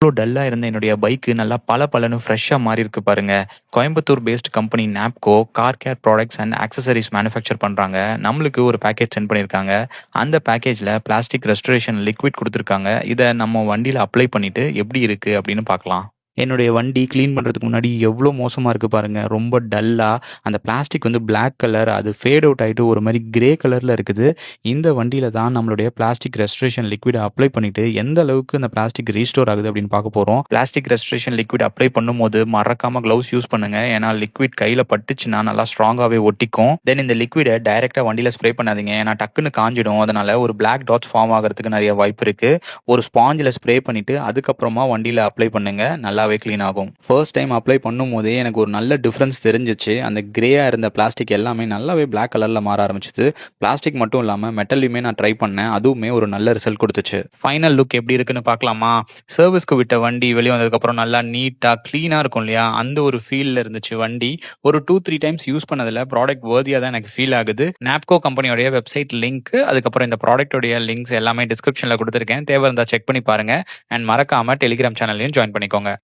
இவ்ளோ டல்லா இருந்த என்னுடைய பைக்கு நல்லா பளபளன்னு ஃப்ரெஷ்ஷா மாறியிருக்கு பாருங்க. Coimbatore based company Napco car care products and accessories manufacture பண்றாங்க. நம்மளுக்கு ஒரு பேக்கேஜ் சென்ட் பண்ணியிருக்காங்க. அந்த பேக்கேஜ்ல பிளாஸ்டிக் ரெஸ்டரேஷன் லிக்விட் குடுத்துருக்காங்க. இத நம்ம வண்டியில அப்ளை பண்ணிட்டு எப்படி இருக்கு அப்படின்னு பார்க்கலாம். என்னுடைய வண்டி கிளீன் பண்ணுறதுக்கு முன்னாடி எவ்வளோ மோசமாக இருக்குது பாருங்கள். ரொம்ப டல்லாக அந்த பிளாஸ்டிக் வந்து பிளாக் கலர், அது ஃபேட் அவுட் ஆகிட்டு ஒரு மாதிரி கிரே கலரில் இருக்குது. இந்த வண்டியில் தான் நம்மளுடைய பிளாஸ்டிக் ரெஸ்டரேஷன் லிக்விட் அப்ளை பண்ணிவிட்டு எந்த அளவுக்கு அந்த பிளாஸ்டிக் ரீஸ்டோர் ஆகுது அப்படின்னு பார்க்க போகிறோம். பிளாஸ்டிக் ரெஸ்டரேஷன் லிக்விட் அப்ளை பண்ணும்போது மறக்காமல் க்ளவுஸ் யூஸ் பண்ணுங்கள். ஏன்னா லிக்விட் கையில் பட்டுச்சுன்னா நல்லா ஸ்ட்ராங்காகவே ஒட்டிக்கும். தென் இந்த லிக்விடை டைரெக்டாக வண்டியில் ஸ்ப்ரே பண்ணாதீங்க. ஏன்னா டக்குன்னு காஞ்சிடும். அதனால் ஒரு பிளாக் டாட்ஸ் ஃபார்ம் ஆகிறதுக்கு நிறைய வாய்ப்பு இருக்குது. ஒரு ஸ்பாஞ்சில் ஸ்ப்ரே பண்ணிவிட்டு அதுக்கப்புறமா வண்டியில் அப்ளை பண்ணுங்கள். நல்லாவே க்ளீன் ஆகும். ஃபர்ஸ்ட் டைம் அப்ளை பண்ணும் போதே எனக்கு ஒரு நல்ல டிஃப்ரென்ஸ் தெரிஞ்சிச்சு. அந்த கிரேயா இருந்த பிளாஸ்டிக் எல்லாமே நல்லாவே பிளாக் கலர்ல மாற ஆரம்பிச்சிது. பிளாஸ்டிக் மட்டும் இல்லாமல் மெட்டல்லையுமே நான் ட்ரை பண்ணேன். அதுவுமே ஒரு நல்ல ரிசல்ட் கொடுத்துச்சு. ஃபைனல் லுக் எப்படி இருக்குன்னு பார்க்கலாமா? சர்வீஸ்க்கு விட்ட வண்டி வெளியே வந்ததுக்கப்புறம் நல்லா நீட்டாக க்ளீனாக இருக்கும் இல்லையா? அந்த ஒரு ஃபீலில் இருந்துச்சு வண்டி. ஒரு 2-3 டைம்ஸ் யூஸ் பண்ணதில் ப்ராடக்ட் வர்தியாக தான் எனக்கு ஃபீல் ஆகுது. நாப்கோ கம்பெனியோடைய வெப்சைட் லிங்க், அதுக்கப்புறம் இந்த ப்ராடக்டோடைய லிங்க்ஸ் எல்லாமே டிஸ்கிரிப்ஷனில் கொடுத்துருக்கேன். தேவை இருந்தால் செக் பண்ணி பாருங்க. அண்ட் மறக்காம டெலிகிராம் சேனல்லையும் ஜாயின் பண்ணிக்கோங்க.